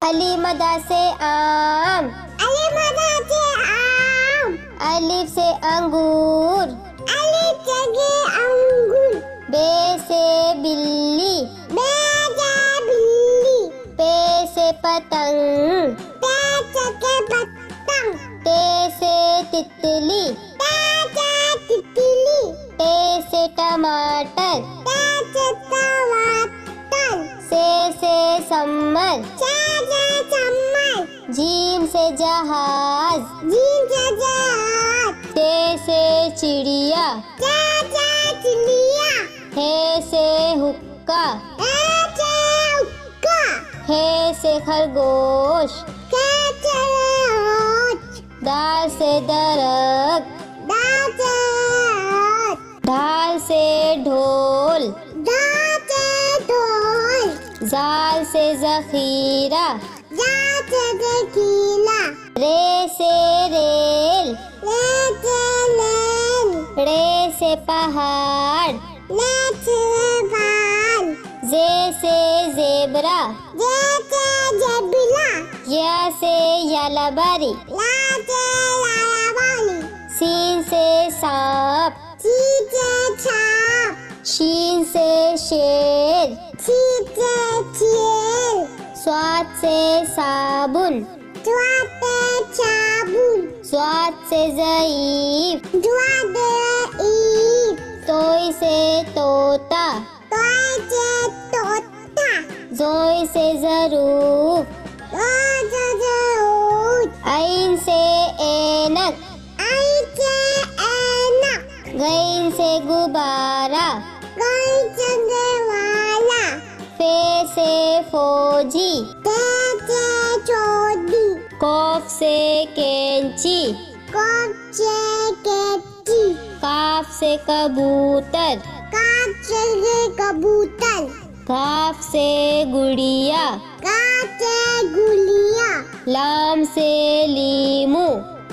अली मदा से आम, अली मदा से आम, अलिफ से अंगूर, अलिफ से अंगूर, बे से बिल्ली, बे से बिल्ली, पे से पतंग, पे से पतंग, ते से तितली, ते से तितली, टे से टमाटर, ते से टमाटर, से सम्मर, से चम्मच, जीम से जहाज, जीम से जहाज, से चिड़िया, से चिड़िया, हे से हुक्का, से हुक्का, हे से खरगोश, से खरगोश, दाल से दरख्त, दाल से ढाल से ढोल, दाल से ढोल, जाल से जखीरा, जाल से जखीरा, रे से रेल, ले से लेन, रे से पहाड़, ले से बाल, जे से जेबरा, जे से जबला, या से यालाबारी, ला से लायावाली, सीन से सांप, ची से छाप, शीन से शेर, छी से छेल, स्वाद से साबुन, स्वाद से साबुन, स्वाद से ज़ईफ, स्वाद से ईद, तोई से तोता, तोय से तोता, जोई से ज़रूफ, रोज जरूर, ऐन से ऐनक, आई से ऐनक, गैन से गुब्बारा, गई चंगे वाला, फे से फौजी, ते से चोदी, कौफ से कैंची, कौप से कैची, काफ से कबूतर, काप से कबूतर, घाफ से गुड़िया, काप से गुलिया, लाम से लीमू,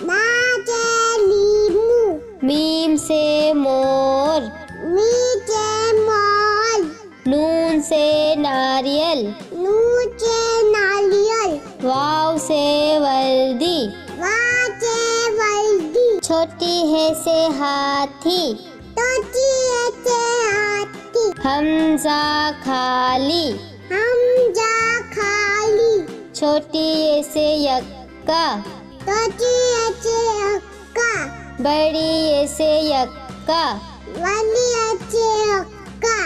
ना से लीमू, मीम से मोर, मी से मोल, नून से नारियल, नू से नारियल, वाव से वर्दी, वा से वर्दी, छोटी है से हाथी, तोची से हाथी, हमजा खाली, हम जा खाली, छोटी ये से यक्का, तोची से अक्का, बड़ी ये से यक्का, वाली से अक्का,